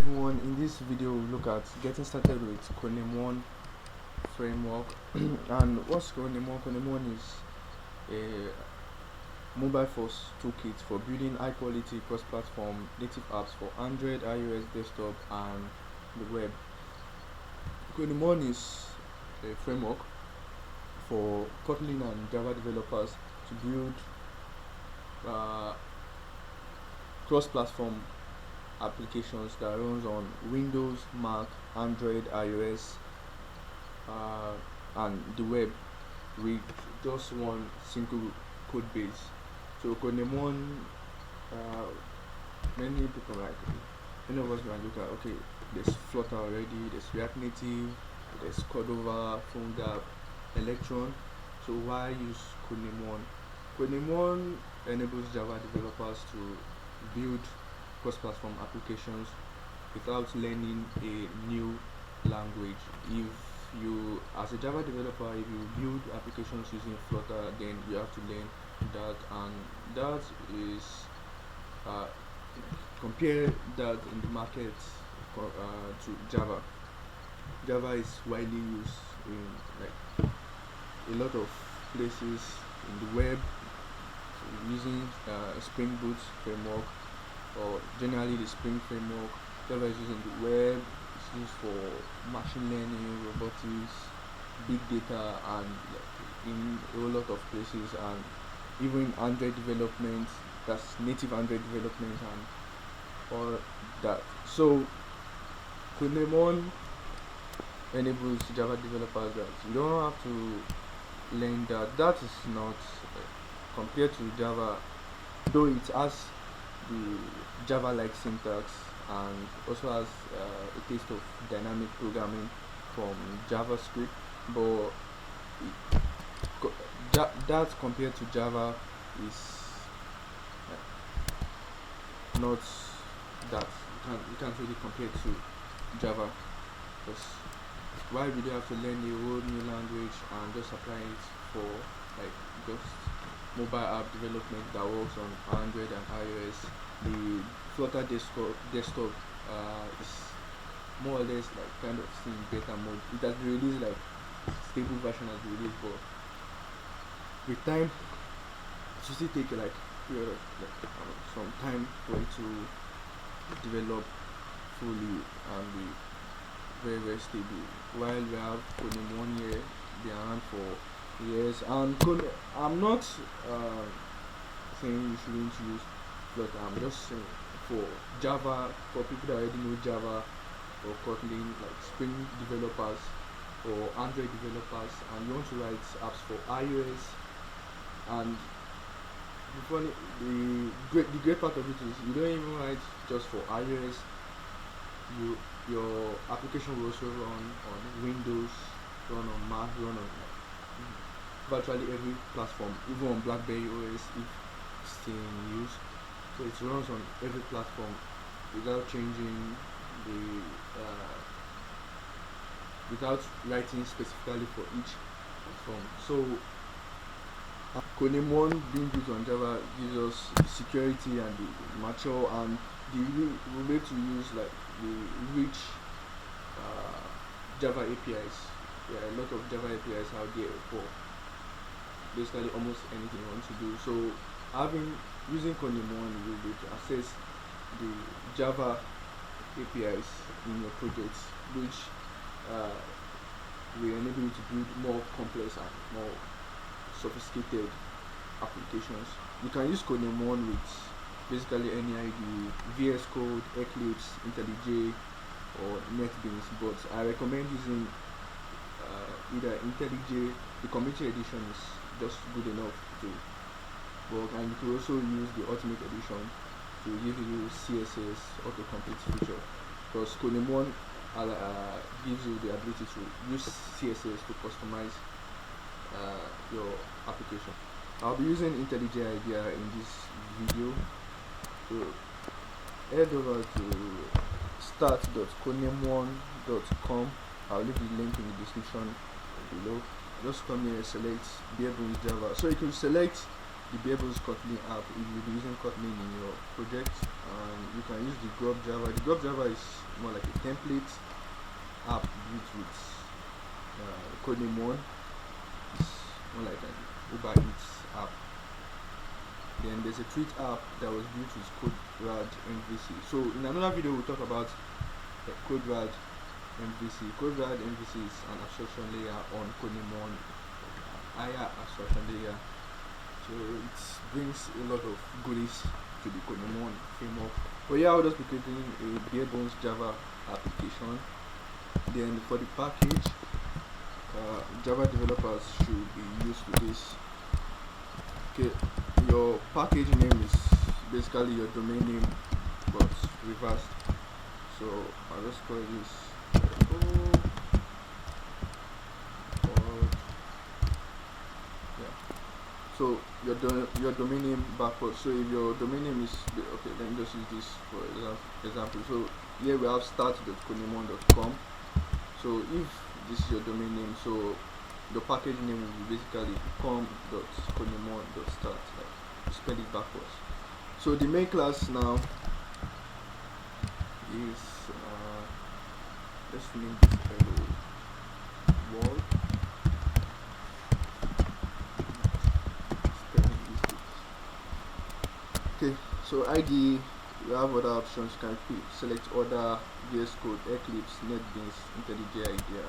Everyone, in this video we'll look at getting started with Codename One framework. And what's Codename One? Codename One is a mobile first toolkit for building high quality cross-platform native apps for Android, iOS, desktop and the web. Codename One is a framework for Kotlin and Java developers to build cross-platform applications that runs on Windows, Mac, Android, iOS, and the web with just one single code base. So Codename One, many people many of us can look at, okay, there's Flutter already, there's React Native, there's Cordova, PhoneGap, Electron. So why use Codename One? Codename One enables Java developers to build cross-platform applications without learning a new language. If you, as a Java developer, if you build applications using Flutter, then you have to learn that, and that is compare that in the market to Java. Java is widely used in a lot of places in the web, using Spring Boot framework, or generally the Spring framework. Java is used in the web, it's used for machine learning, robotics, big data, and in a whole lot of places, and even Android development, that's native Android development and all that. So Codename One enables Java developers that you don't have to learn that. That is not compared to Java, though it has the Java-like syntax and also has a taste of dynamic programming from JavaScript, but that compared to Java is not that. You can't really compare to Java, because why would you have to learn a whole new language and just apply it for just mobile app development that works on Android and iOS? The Flutter desktop is more or less kind of still in beta mode. It has been released, stable version has been released, but with time it will still take period of some time for it to develop fully and be very, very stable. While we have Codename 1 year, been around for years, and I'm not saying you shouldn't use Flutter. I'm just saying for Java, for people that already know Java or Kotlin, like Spring developers or Android developers, and you want to write apps for iOS. And the great part of it is you don't even write just for iOS. Your application will also run on Windows, run on Mac, run on virtually every platform, even on BlackBerry OS if it's still in use. So it runs on every platform without changing without writing specifically for each platform. So Codename One being built on Java gives us security and the mature, and we'll be able to use the rich Java APIs. There are a lot of Java APIs out there for basically almost anything you want to do. So using Codename One, you will be able to access the Java APIs in your projects, which will enable you to build more complex and more sophisticated applications. You can use Codename One with basically any IDE, VS Code, Eclipse, IntelliJ, or NetBeans, but I recommend using either IntelliJ. The community edition is just good enough to work, and you can also use the Ultimate edition to give you CSS autocomplete feature, because Codename One gives you the ability to use CSS to customize your application. I'll be using IntelliJ IDEA in this video. So head over to start.codename1.com. I'll leave the link in the description below. Just come here and select Bare Bones Java. So you can select the Babel's Kotlin app if you'll be using Kotlin in your project. And you can use the Grub Java. The Grub Java is more like a template app built with Codename One. It's more like an Uber Eats app. Then there's a tweet app that was built with CodeRad MVC. So in another video we'll talk about CodeRad MVC. CodeRad MVC is an abstraction layer on Codename One, higher abstraction layer. So it brings a lot of goodies to the Codename One framework. But yeah, I'll just be creating a bare bones Java application. Then for the package, Java developers should be used to this. Okay, your package name is basically your domain name but reversed. So I'll just call this so your domain name backwards. So if your domain name is okay, let me just use this for example. So here we have start.codename1.com. So if this is your domain name, so the package name will be basically com.codename1.start, like spell it backwards. So the main class now is let's name this hello world. Okay, so ID, we have other options. You can select other, VS Code, Eclipse, NetBeans, IntelliJ idea.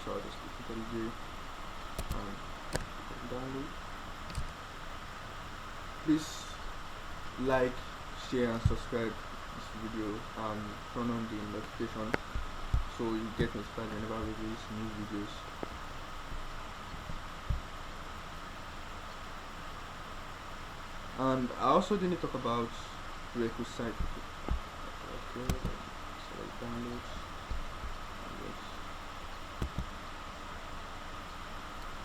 So I'll just click IntelliJ and download. Please like, share and subscribe this video and turn on the notification so you get notified whenever we release new videos. And I also didn't talk about prerequisite. Okay, select downloads.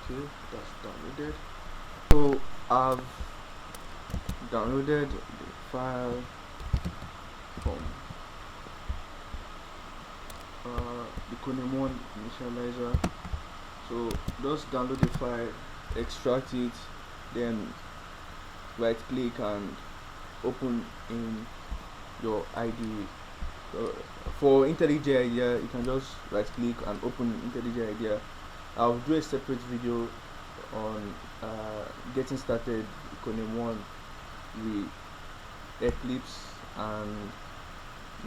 Okay, that's downloaded. So I've downloaded the file from the Codename One initializer. So just download the file, extract it, then right click and open in your IDE. For IntelliJ idea, you can just right click and open IntelliJ idea. I'll do a separate video on getting started with Codename One with Eclipse and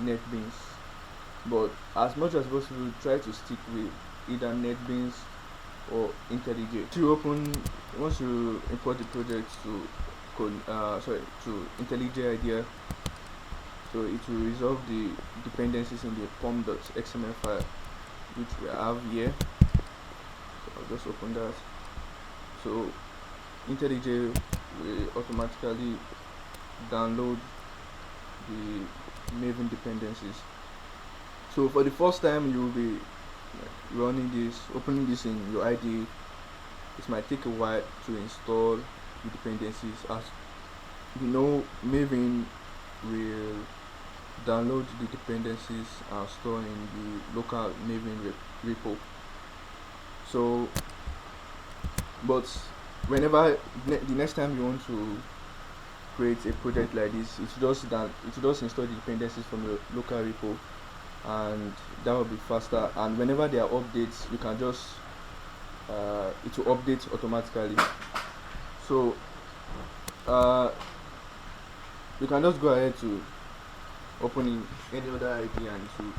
NetBeans, but as much as possible try to stick with either NetBeans or IntelliJ. Once you import the project to to IntelliJ idea, so it will resolve the dependencies in the pom.xml file which we have here. So I'll just open that. So IntelliJ will automatically download the Maven dependencies. So for the first time you will be running this, opening this in your IDE. It might take a while to install the dependencies. As you know, Maven will download the dependencies and store in the local Maven repo. So but whenever the next time you want to create a project like this, it just install the dependencies from your local repo, and that will be faster. And whenever there are updates, you can just it will update automatically. So you can just go ahead to open in any other ID and it will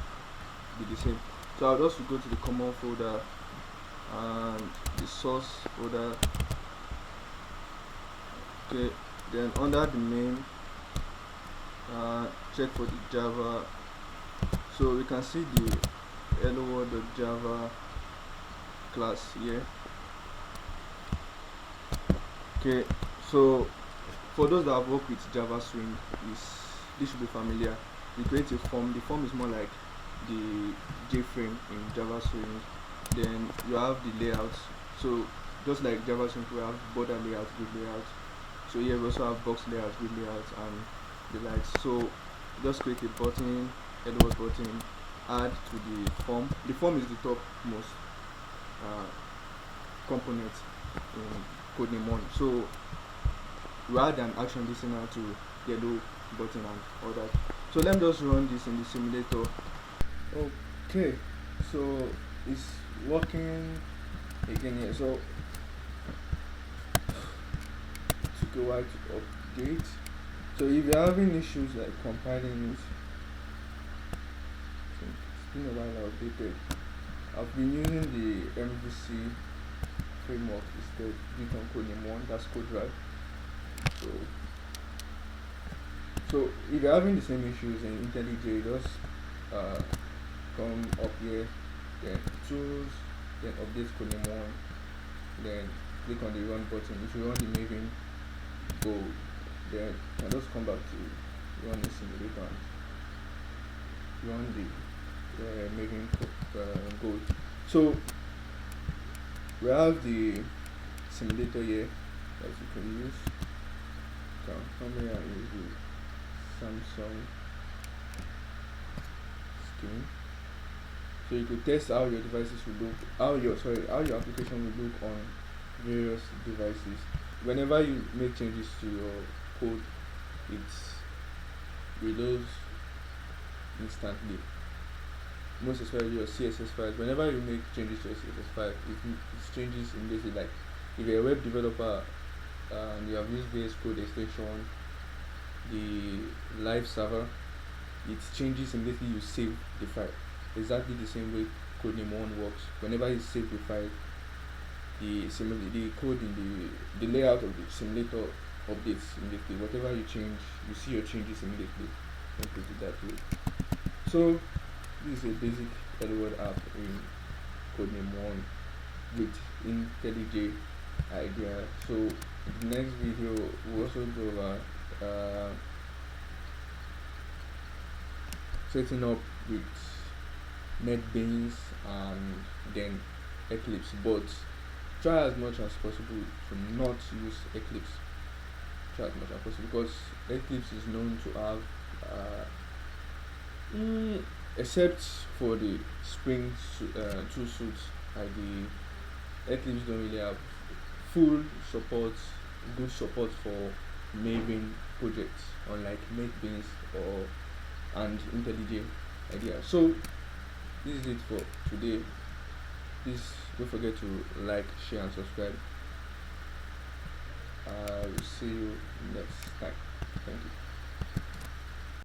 be the same. So I'll just go to the common folder and the source folder. Okay, then under the main, check for the Java. So we can see the hello world.java class here. Okay, so for those that have worked with Java Swing, this should be familiar. You create a form. The form is more like the JFrame in Java Swing. Then you have the layouts. So just like Java Swing, we have border layout, grid layout. So here we also have box layout, grid layout, and the likes. So just create a button, hello world button, add to the form. The form is the topmost component in Codename One. So rather than action listener to yellow button and all that. So let me just run this in the simulator. Okay, so it's working again here. So it took a while to update. So if you're having issues like compiling it, so it's been a while I updated. I've been using the MVC framework instead, built on Codename One, that's code drive. So so if you're having the same issues in IntelliJ, just uh, come up here, then tools, then update Codename One, then click on the run button. If you run the Maven go, then you can just come back to run the simulator and run the Maven go. So we have the simulator here that you can use. So come here and use the Samsung scheme. So you could test how your devices will look, how your application will look on various devices. Whenever you make changes to your code, it reloads instantly. Most especially your CSS files. Whenever you make changes to your CSS file, it changes immediately. Like if you're a web developer and you have used VS Code extension, the live server, it changes immediately you save the file. Exactly the same way Codename One works. Whenever you save the file, the code in the layout of the simulator updates immediately. Whatever you change, you see your changes immediately. Let's put it that way. So this is a basic Hello World app in Codename One with IntelliJ idea. So in the next video we'll also go over setting up with NetBeans and then Eclipse, but try as much as possible to not use Eclipse. Try as much as possible because Eclipse is known to have except for the Spring tool suits, like the Eclipse don't really have full support, good support for Maven projects, unlike NetBeans or and IntelliJ idea. So this is it for today. Please don't forget to like, share and subscribe. We'll see you next time. Thank you.